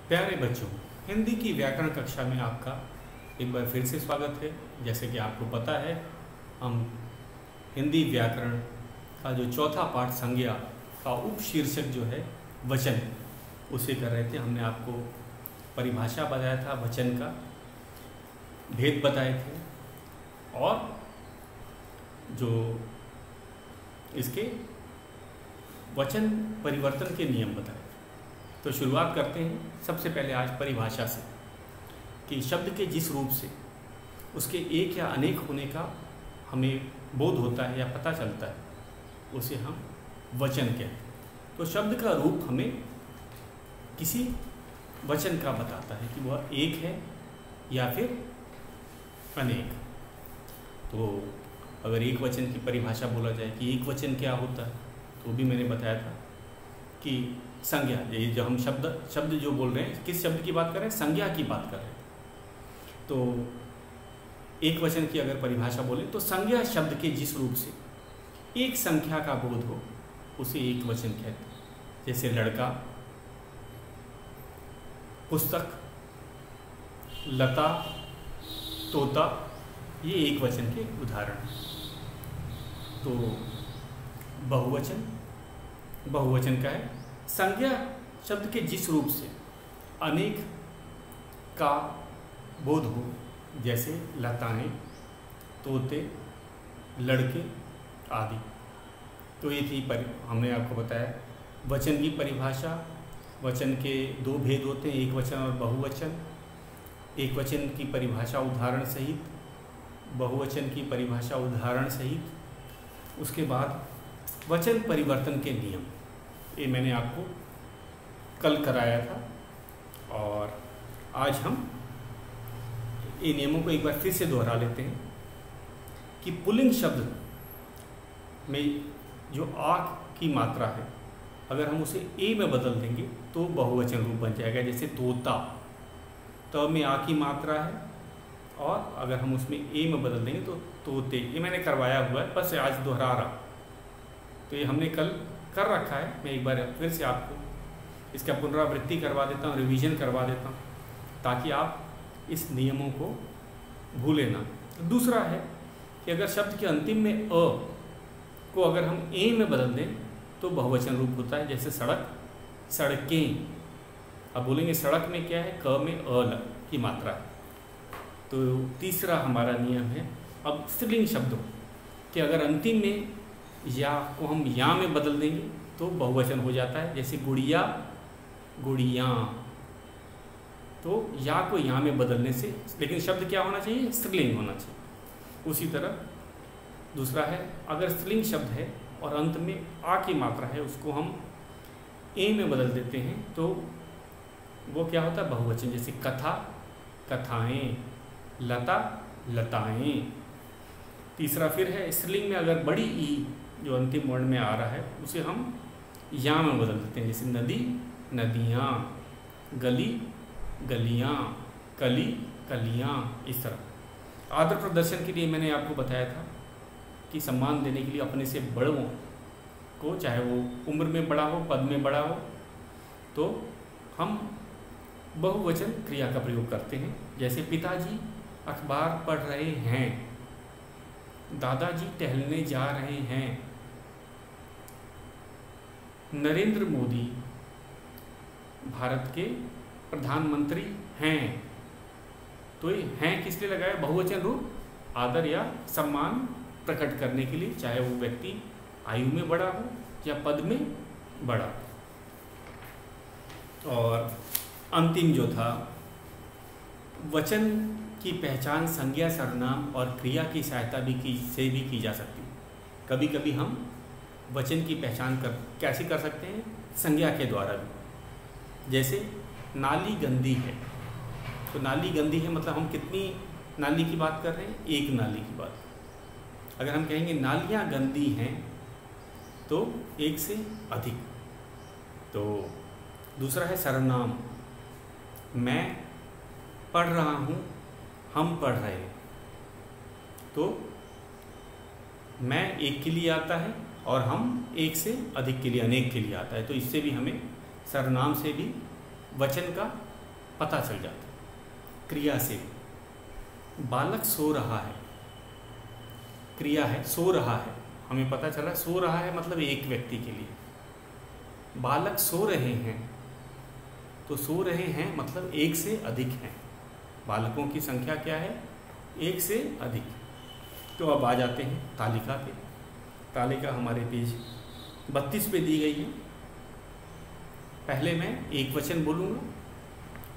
प्यारे बच्चों, हिंदी की व्याकरण कक्षा में आपका एक बार फिर से स्वागत है। जैसे कि आपको पता है, हम हिंदी व्याकरण का जो चौथा पाठ संज्ञा का उप शीर्षक जो है वचन, उसे कर रहे थे। हमने आपको परिभाषा बताया था, वचन का भेद बताए थे और जो इसके वचन परिवर्तन के नियम बताए। तो शुरुआत करते हैं सबसे पहले आज परिभाषा से कि शब्द के जिस रूप से उसके एक या अनेक होने का हमें बोध होता है या पता चलता है, उसे हम वचन कहते हैं। तो शब्द का रूप हमें किसी वचन का बताता है कि वह एक है या फिर अनेक। तो अगर एक वचन की परिभाषा बोला जाए कि एक वचन क्या होता है, तो भी मैंने बताया था कि संज्ञा, ये जो हम शब्द जो बोल रहे हैं, किस शब्द की बात कर रहे हैं? संज्ञा की बात कर रहे हैं। तो एक वचन की अगर परिभाषा बोले तो संज्ञा शब्द के जिस रूप से एक संख्या का बोध हो, उसे एक वचन कहते हैं। जैसे लड़का, पुस्तक, लता, तोता, ये एक वचन के उदाहरण। तो बहुवचन का है संज्ञा शब्द के जिस रूप से अनेक का बोध हो, जैसे लताएं, तोते, लड़के आदि। तो ये थी हमने आपको बताया वचन की परिभाषा। वचन के दो भेद होते हैं, एक वचन और बहुवचन। एक वचन की परिभाषा उदाहरण सहित, बहुवचन की परिभाषा उदाहरण सहित। उसके बाद वचन परिवर्तन के नियम, ये मैंने आपको कल कराया था और आज हम ये नियमों को एक बार फिर से दोहरा लेते हैं कि पुल्लिंग शब्द में जो आ की मात्रा है, अगर हम उसे ए में बदल देंगे तो बहुवचन रूप बन जाएगा। जैसे तोता, त में आ की मात्रा है और अगर हम उसमें ए में बदल देंगे तो तोते। ये मैंने करवाया हुआ है, बस आज दोहरा रहा। तो ये हमने कल कर रखा है, मैं एक बार फिर से आपको इसका पुनरावृत्ति करवा देता हूँ, रिवीजन करवा देता हूँ, ताकि आप इस नियमों को भूलें ना। दूसरा है कि अगर शब्द के अंतिम में अ को अगर हम ए में बदल दें तो बहुवचन रूप होता है। जैसे सड़क, सड़कें। अब बोलेंगे सड़क में क्या है? क में अ की मात्रा है। तो तीसरा हमारा नियम है अब स्त्रीलिंग शब्दों कि अगर अंतिम में या को हम या में बदल देंगे तो बहुवचन हो जाता है। जैसे गुड़िया, गुड़ियाँ। तो या को या में बदलने से, लेकिन शब्द क्या होना चाहिए? स्त्रीलिंग होना चाहिए। उसी तरह दूसरा है अगर स्त्रीलिंग शब्द है और अंत में आ की मात्रा है, उसको हम ए में बदल देते हैं तो वो क्या होता है? बहुवचन। जैसे कथा, कथाएँ, लता, लताएँ। तीसरा फिर है स्त्रीलिंग में अगर बड़ी ई जो अंतिम वर्ण में आ रहा है, उसे हम या में बदल देते हैं। जैसे नदी, नदियाँ, गली, गलियाँ, कली, कलियाँ। इस तरह आदर प्रदर्शन के लिए मैंने आपको बताया था कि सम्मान देने के लिए अपने से बड़ों को, चाहे वो उम्र में बड़ा हो, पद में बड़ा हो, तो हम बहुवचन क्रिया का प्रयोग करते हैं। जैसे पिताजी अखबार पढ़ रहे हैं, दादाजी टहलने जा रहे हैं, नरेंद्र मोदी भारत के प्रधानमंत्री हैं। तो ये हैं किस लिए लगाया? बहुवचन रूप आदर या सम्मान प्रकट करने के लिए, चाहे वो व्यक्ति आयु में बड़ा हो या पद में बड़ा। और अंतिम जो था, वचन की पहचान संज्ञा, सर्वनाम और क्रिया की सहायता भी की जा सकती है। कभी कभी हम वचन की पहचान कैसे कर सकते हैं? संज्ञा के द्वारा भी। जैसे नाली गंदी है, तो नाली गंदी है मतलब हम कितनी नाली की बात कर रहे हैं? एक नाली की बात। अगर हम कहेंगे नालियाँ गंदी हैं तो एक से अधिक। तो दूसरा है सर्वनाम, मैं पढ़ रहा हूँ, हम पढ़ रहे हैं। तो मैं एक के लिए आता है और हम एक से अधिक के लिए, अनेक के लिए आता है। तो इससे भी हमें सर्वनाम से भी वचन का पता चल जाता है। क्रिया से बालक सो रहा है, क्रिया है सो रहा है, हमें पता चला सो रहा है मतलब एक व्यक्ति के लिए। बालक सो रहे हैं, तो सो रहे हैं मतलब एक से अधिक हैं, बालकों की संख्या क्या है, एक से अधिक। तो अब आ जाते हैं तालिका पे। तालिका हमारे पेज 32 पे दी गई है। पहले मैं एक वचन बोलूँगा,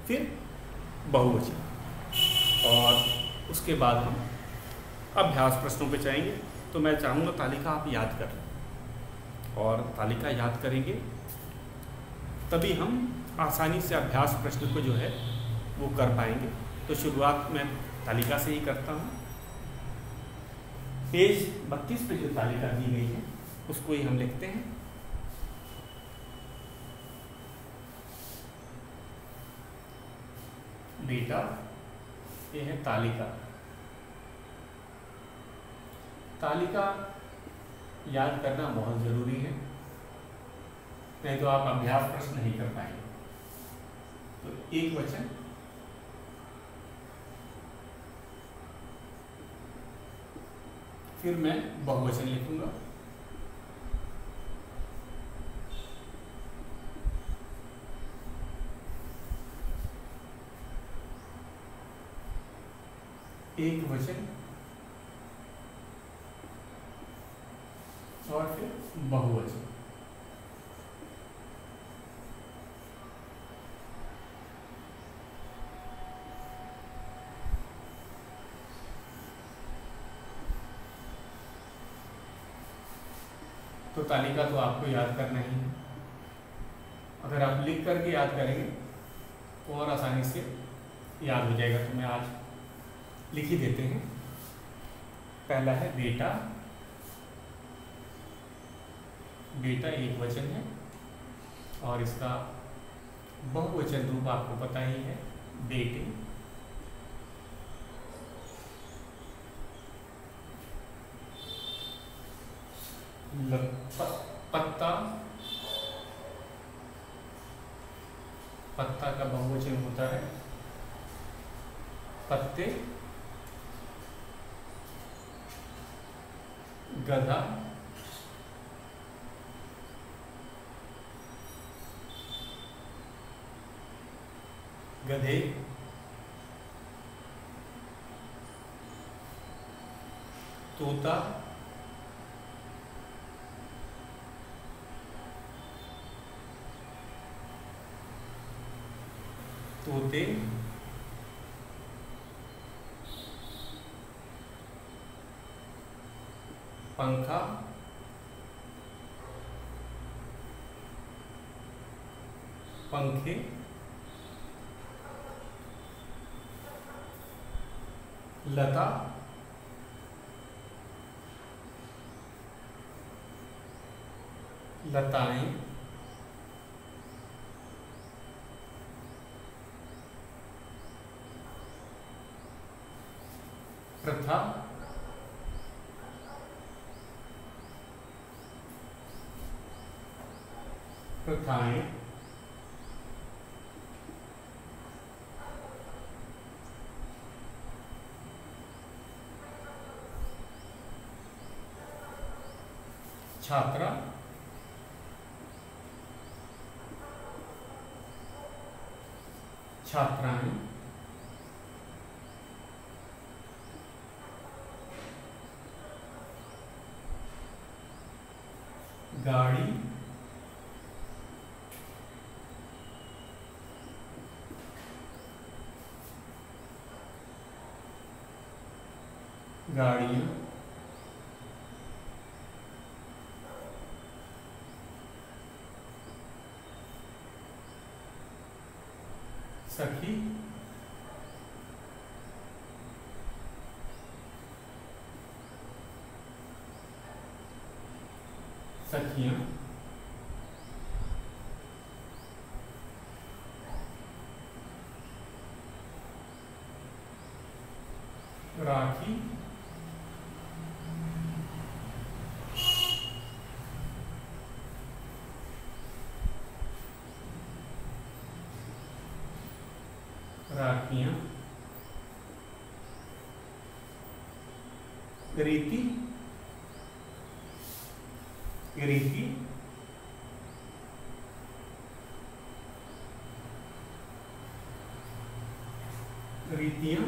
फिर बहुवचन, और उसके बाद हम अभ्यास प्रश्नों पे जाएंगे। तो मैं चाहूँगा तालिका आप याद कर लें, और तालिका याद करेंगे तभी हम आसानी से अभ्यास प्रश्न को जो है वो कर पाएंगे। तो शुरुआत मैं तालिका से ही करता हूँ। पेज 32 पे जो तालिका दी गई है उसको ही हम लिखते हैं। बेटा, ये है तालिका। तालिका याद करना बहुत ज़रूरी है, नहीं तो आप अभ्यास प्रश्न नहीं कर पाएंगे। तो एक वचन, फिर मैं बहुवचन लिखूंगा। एक वचन और फिर बहुवचन। तो तालिका तो आपको याद करना ही है। अगर आप लिख करके याद करेंगे तो और आसानी से याद हो जाएगा। तो मैं आज लिख ही देते हैं। पहला है बेटा। बेटा एक वचन है और इसका बहुवचन रूप आपको पता ही है, बेटे। पत्ता, पत्ता का बहुवचन होता है पत्ते। गधा, गधे। तोता, तोते। पंखा, पंखे। लता, लताएं। प्रथा, प्रथाएं। छात्रा, छात्राएं। गाड़ी, गाड़ियां। सखी, सखियां। राखी, राखियां, रीति, रीति, रीतियां,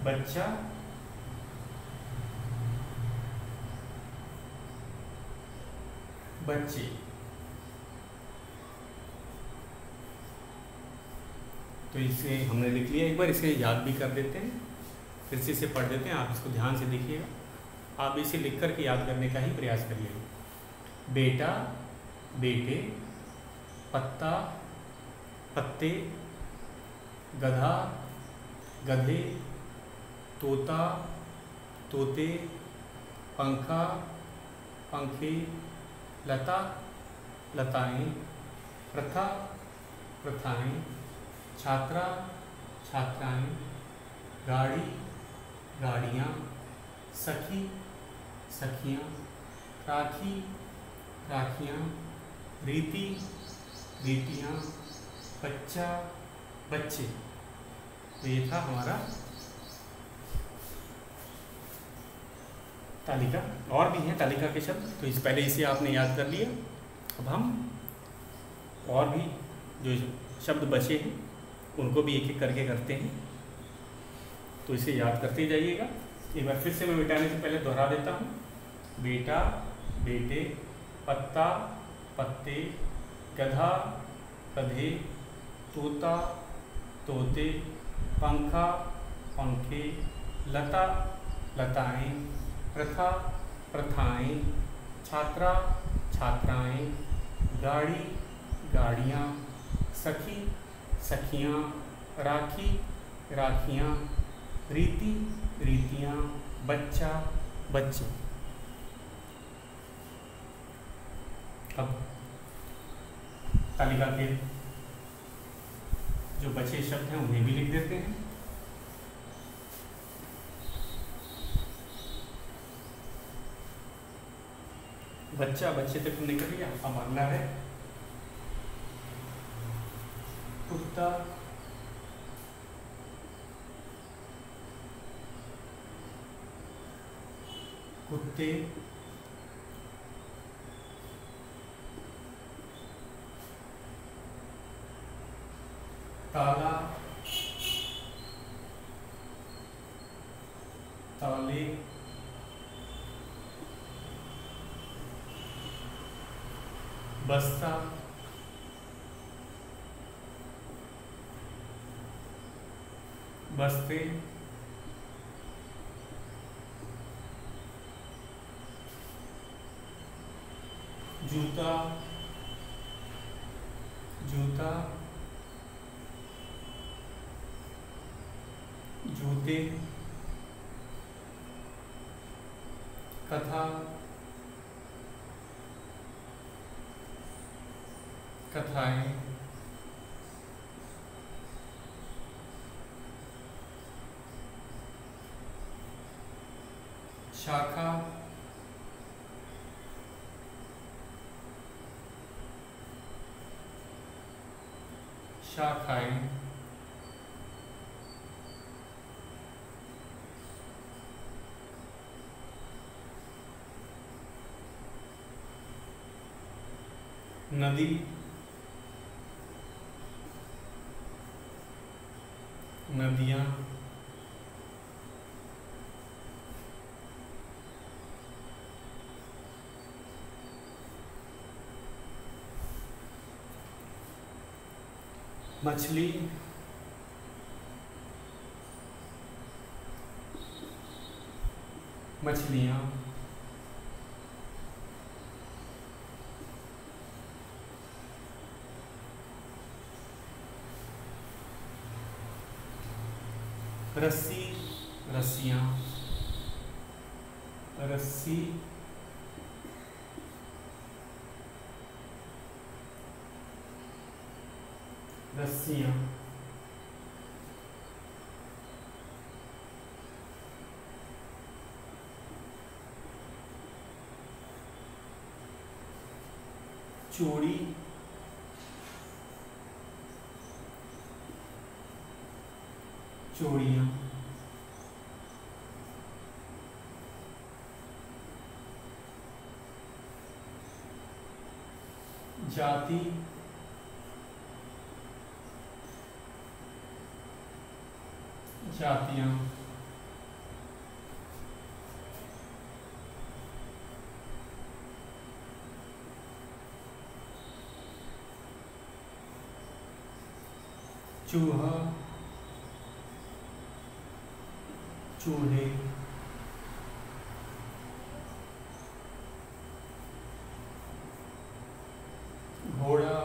बच्चा, बच्चे। तो इसे हमने लिख लिया, एक बार इसे याद भी कर देते हैं, फिर से इसे पढ़ देते हैं। आप इसको ध्यान से देखिएगा, आप इसे लिख कर के याद करने का ही प्रयास करिएगा। बेटा, बेटे, पत्ता, पत्ते, गधा, गधे, तोता, तोते, पंखा, पंखे, लता, लताएं, प्रथा, प्रथाएं, छात्रा, छात्राएं, गाड़ी, गाड़ियाँ, सखी, सखियाँ, राखी, राखियाँ, रीति, रीतियाँ, बच्चा, बच्चे। तो ये था हमारा तालिका। और भी हैं तालिका के शब्द, तो इस पहले इसे आपने याद कर लिया। अब हम और भी जो शब्द बचे हैं उनको भी एक एक करके करते हैं, तो इसे याद करते जाइएगा। एक बार फिर से मैं मिटाने से पहले दोहरा देता हूँ। बेटा, बेटे, पत्ता, पत्ते, गधा, गधे, तोता, तोते, पंखा, पंखे, लता, लताएं, प्रथा, प्रथाएं, छात्रा, छात्राएं, गाड़ी, गाड़ियाँ, सखी, सखियाँ, राखी, राखियाँ, रीति, रीतियाँ, बच्चा, बच्चे। अब तालिका के जो बचे शब्द हैं उन्हें भी लिख देते हैं। बच्चा, बच्चे तक हमने कर लिया। अब अगला है कुत्ता, कुत्ते, ताला, ताले, बस्ता, बस्ते, जूता, जूता, जूते, कथा, कथाएं, शाखा, शाखाएं, नदी, नदियाँ, मछली, मछलियाँ, रस्सी, रस्सियाँ, रस्सी, रस्सियाँ, चूड़ी, चूड़ियाँ, जाति, जातियाँ, चूहा, चूहे, घोड़ा,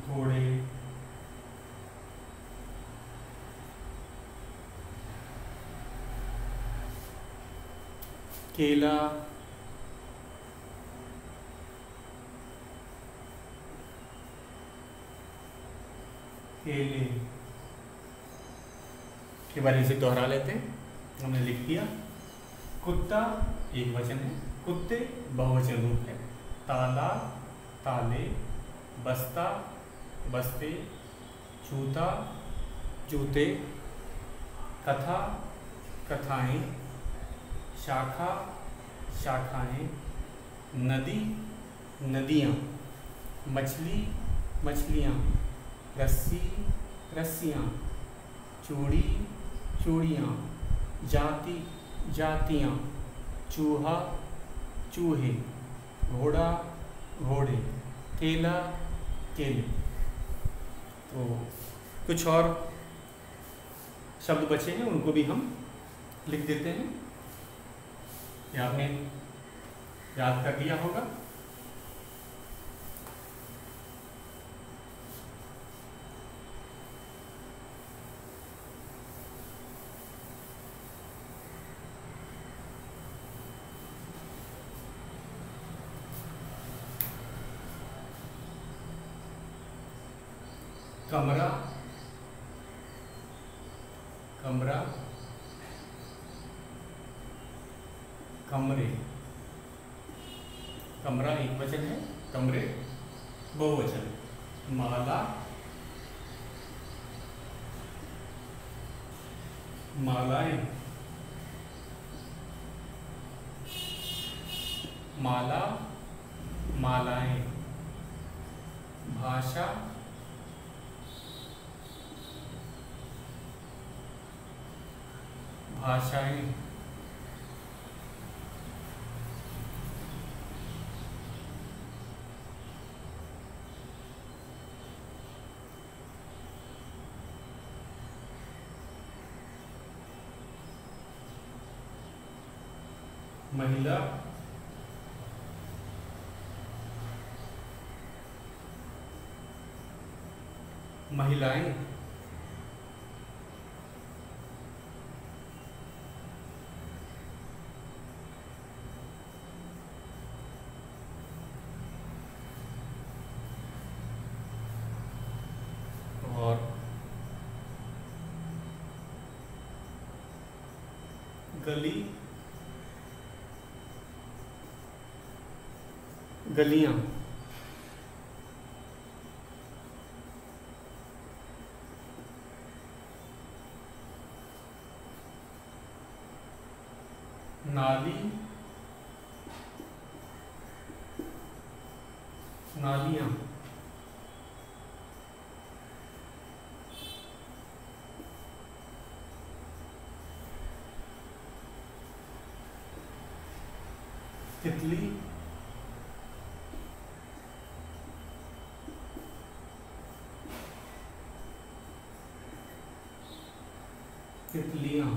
घोड़े, केला, केले। के बारे में से दोहरा लेते हैं, हमने लिख दिया। कुत्ता एक वचन है, कुत्ते बहुवचन रूप है। ताला, ताले, बस्ता, बस्ते, जूता, जूते, कथा, कथाएं, शाखा, शाखाएं, नदी, नदियाँ, मछली, मछलियाँ, रस्सी, रस्सियाँ, चूड़ी, चूड़ियाँ, जाति, जातियाँ, चूहा, चूहे, घोड़ा, घोड़े, केला, केले। तो कुछ और शब्द बचे हैं, उनको भी हम लिख देते हैं। ये आपने याद कर लिया होगा। कमरा, कमरा, कमरे। कमरा एक वचन है, कमरे बहुवचन। माला, मालाएं, माला, मालाएं। भाषा, भाषाएं। महिला, महिलाएं। और गली, गलियां। नाली, नालियां। तितली, तितलियां।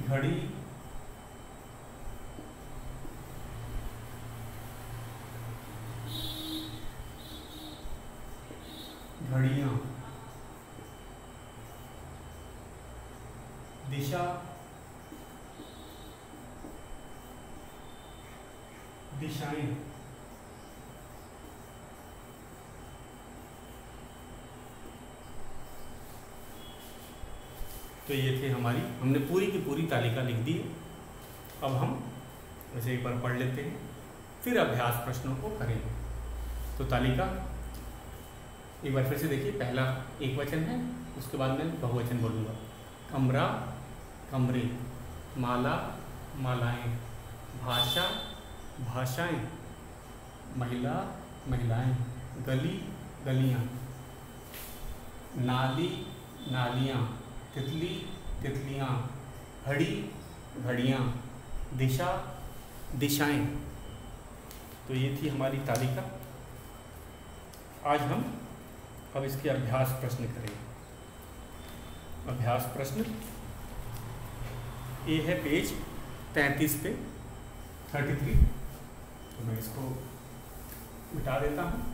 घड़ी, घड़ियां। दिशा, दिशाएं। तो ये थे हमारी, हमने पूरी की पूरी तालिका लिख दी है। अब हम इसे एक बार पढ़ लेते हैं, फिर अभ्यास प्रश्नों को करेंगे। तो तालिका एक बार फिर से देखिए, पहला एक वचन है, उसके बाद मैं बहुवचन बोलूँगा। कमरा, कमरे, माला, मालाएं, भाषा, भाषाएं, महिला, महिलाएं, गली, गलियां, नाली, नालियां, तितली, तितलियां, घड़ी, घड़ियां, दिशा, दिशाएं। तो ये थी हमारी तालिका। आज हम अब इसके अभ्यास प्रश्न करेंगे। अभ्यास प्रश्न ये है पेज 33 पे 33। तो मैं इसको मिटा देता हूँ।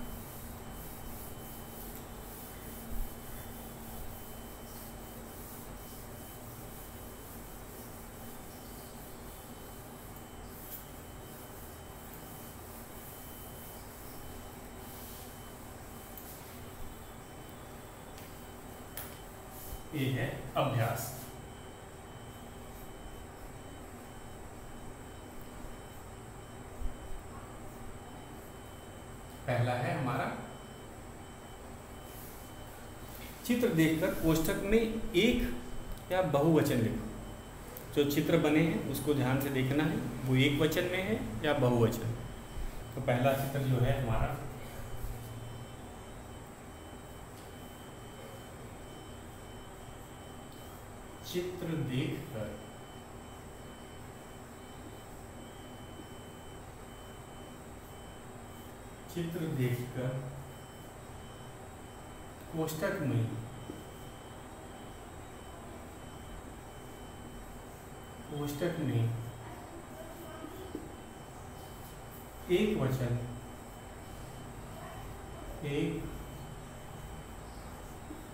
ये है अभ्यास। पहला है हमारा, चित्र देखकर कोष्ठक में एक या बहुवचन लिखो। जो चित्र बने हैं उसको ध्यान से देखना है, वो एक वचन में है या बहुवचन। तो पहला चित्र जो है हमारा, चित्र देखकर चित्र देखकर कोष्ठक में एक वचन, एक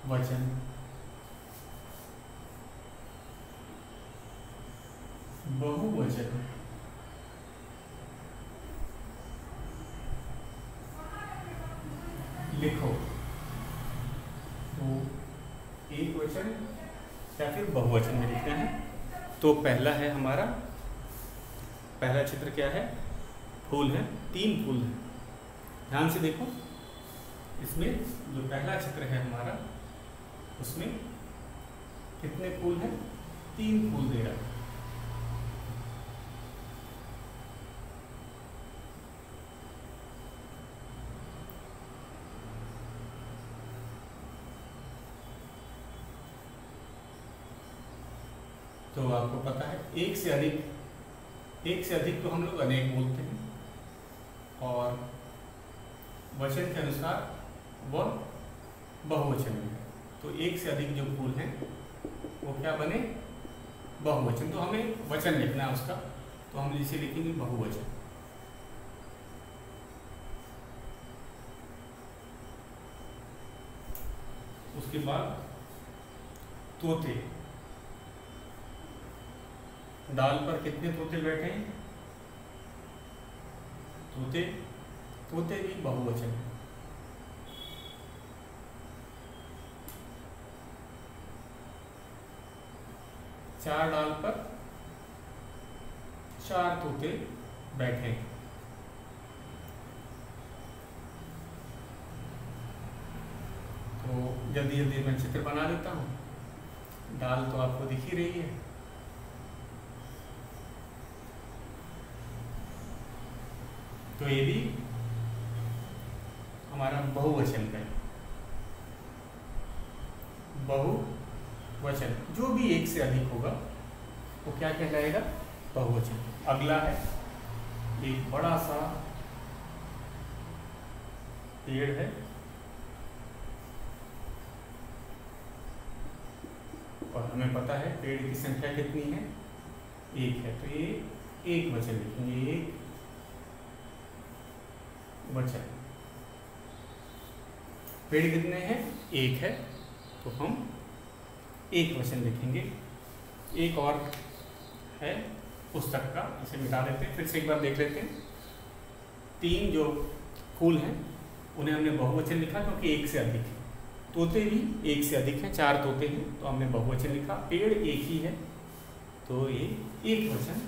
वचन, बहुवचन, लिखो। तो एक वचन या फिर बहुवचन में लिखना है। तो पहला है हमारा, पहला चित्र क्या है? फूल है, 3 फूल हैं। ध्यान से देखो, इसमें जो पहला चित्र है हमारा, उसमें कितने फूल हैं? 3 फूल दे रहा है। तो आपको पता है एक से अधिक तो हम लोग अनेक बोलते हैं, और वचन के अनुसार वह बहुवचन में है। तो एक से अधिक जो फूल हैं वो क्या बने? बहुवचन। तो हमें वचन लिखना है उसका, तो हम इसे लिखेंगे बहुवचन। उसके बाद तोते, डाल पर कितने तोते बैठे हैं? तोते भी बहुवचन है। चार डाल पर 4 तोते बैठे हैं। तो जल्दी जल्दी मैं चित्र बना देता हूँ। डाल तो आपको दिख ही रही है। तो ये भी हमारा बहुवचन का है। बहुवचन जो भी एक से अधिक होगा वो क्या कहलाएगा? बहुवचन। अगला है, एक बड़ा सा पेड़ है, और हमें पता है पेड़ की संख्या कितनी है? 1 है। तो ये एक वचन लिखेंगे, एक वचन। पेड़ कितने हैं? 1 है, तो हम एक वचन लिखेंगे। एक और है पुस्तक का, इसे मिटा देते हैं, फिर से एक बार देख लेते हैं। 3 जो फूल हैं उन्हें हमने बहुवचन लिखा क्योंकि एक से अधिक है। तोते भी एक से अधिक हैं, 4 तोते हैं, तो हमने बहुवचन लिखा। पेड़ एक ही है, तो ये एक वचन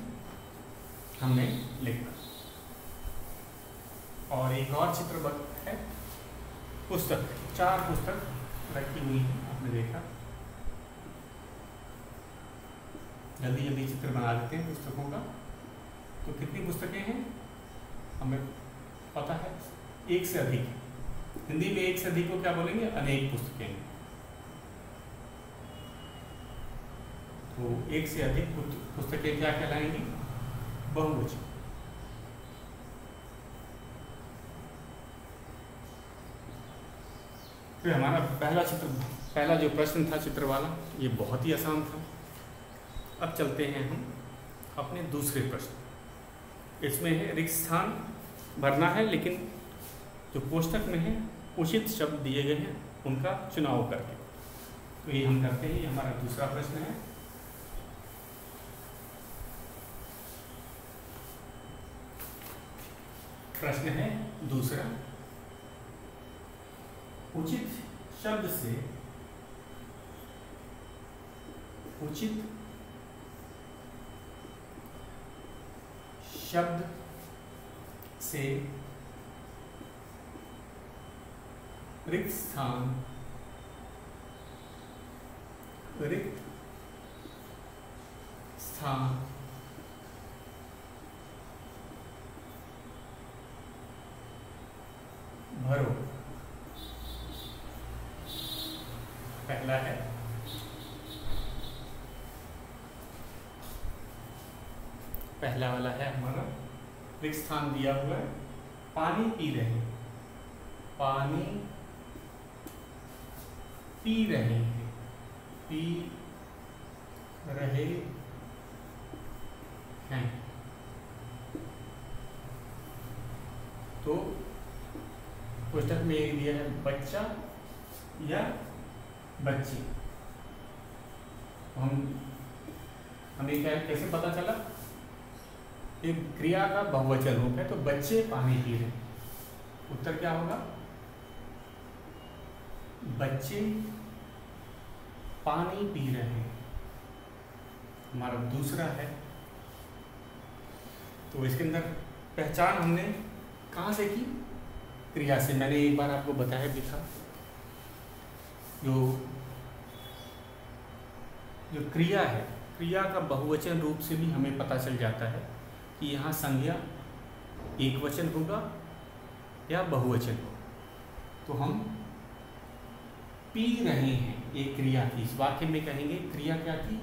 हमने लिखा। और एक और चित्र है, पुस्तक, 4 पुस्तक रखी हुई है, आपने देखा। जल्दी जल्दी चित्र बना देते हैं पुस्तकों का। तो कितनी पुस्तकें हैं हमें पता है, एक से अधिक। हिंदी में एक से अधिक को क्या बोलेंगे? अनेक पुस्तकें। तो एक से अधिक पुस्तकें क्या कहलाएंगी? बहुवचन। फिर हमारा पहला जो प्रश्न था चित्र वाला, ये बहुत ही आसान था। अब चलते हैं हम अपने दूसरे प्रश्न। इसमें है रिक्त स्थान भरना है, लेकिन जो कोष्ठक में है उचित शब्द दिए गए हैं उनका चुनाव करके। तो ये हम करते हैं। ये हमारा दूसरा प्रश्न है। प्रश्न है दूसरा, उचित शब्द से रिक्त स्थान भरो। पहला है, पहला वाला है हमारा, रिक्त स्थान दिया हुआ है, पानी पी रहे, पानी पी रहे हैं, पी रहे हैं। तो पुस्तक में एक दिया है बच्चा या बच्ची। हमें क्या कैसे पता चला? एक क्रिया का बहुवचन रूप है, तो बच्चे पानी पी रहे। उत्तर क्या होगा? बच्चे पानी पी रहे हैं। हमारा दूसरा है, तो इसके अंदर पहचान हमने कहाँ से की? क्रिया से। मैंने एक बार आपको बताया भी था, जो क्रिया है, क्रिया का बहुवचन रूप से भी हमें पता चल जाता है कि यहाँ संज्ञा एक वचन होगा या बहुवचन होगा। तो हम पी रहे हैं, एक क्रिया थी। इस वाक्य में कहेंगे क्रिया क्या थी?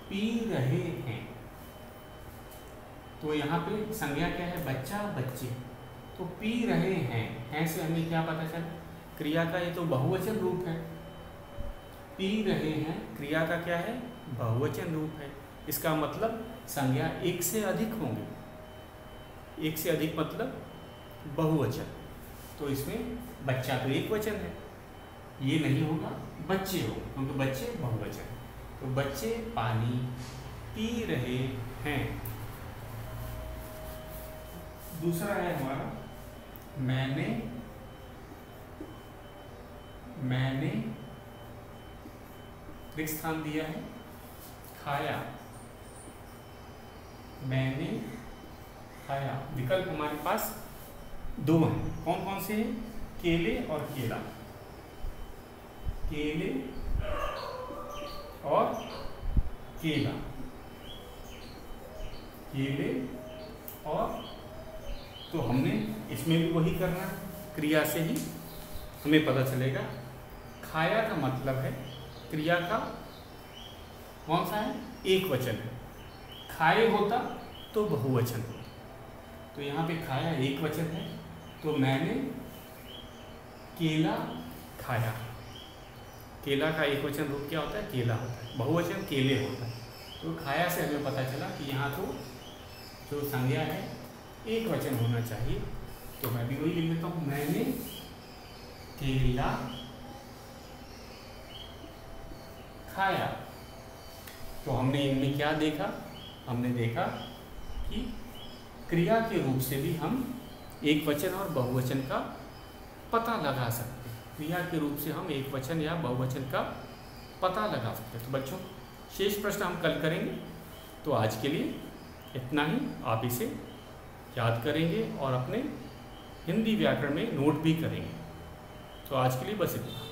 पी रहे हैं। तो यहाँ पे संज्ञा क्या है? बच्चा, बच्चे। तो पी रहे हैं से हमें क्या पता चला? क्रिया का ये तो बहुवचन रूप है। पी रहे हैं क्रिया का क्या है? बहुवचन रूप है। इसका मतलब संज्ञा एक से अधिक होंगे। एक से अधिक मतलब बहुवचन। तो इसमें बच्चा तो एक वचन है, ये नहीं होगा, बच्चे हो, क्योंकि बच्चे बहुवचन। तो बच्चे पानी पी रहे हैं। दूसरा है हमारा, मैंने रिक्त स्थान दिया है, खाया, मैंने खाया। विकल्प हमारे पास 2 हैं। कौन कौन से हैं? केले और केला। केले और केला, केले और, तो हमने इसमें भी वही करना है, क्रिया से ही हमें पता चलेगा। खाया का मतलब है, क्रिया का कौन सा है? एक वचन है। खाए होता तो बहुवचन होता, तो यहाँ पे खाया एक वचन है। तो मैंने केला खाया। केला का एक वचन रूप क्या होता है? केला होता है। बहुवचन केले होता है। तो खाया से हमें पता चला कि यहाँ तो जो संज्ञा है एक वचन होना चाहिए। तो मैं भी वही लिख लेता हूँ, मैंने केला खाया। तो हमने इनमें क्या देखा? हमने देखा कि क्रिया के रूप से भी हम एक वचन और बहुवचन का पता लगा सकते हैं। क्रिया के रूप से हम एक वचन या बहुवचन का पता लगा सकते हैं। तो बच्चों, शेष प्रश्न हम कल करेंगे। तो आज के लिए इतना ही। आप इसे याद करेंगे और अपने हिंदी व्याकरण में नोट भी करेंगे। तो आज के लिए बस इतना।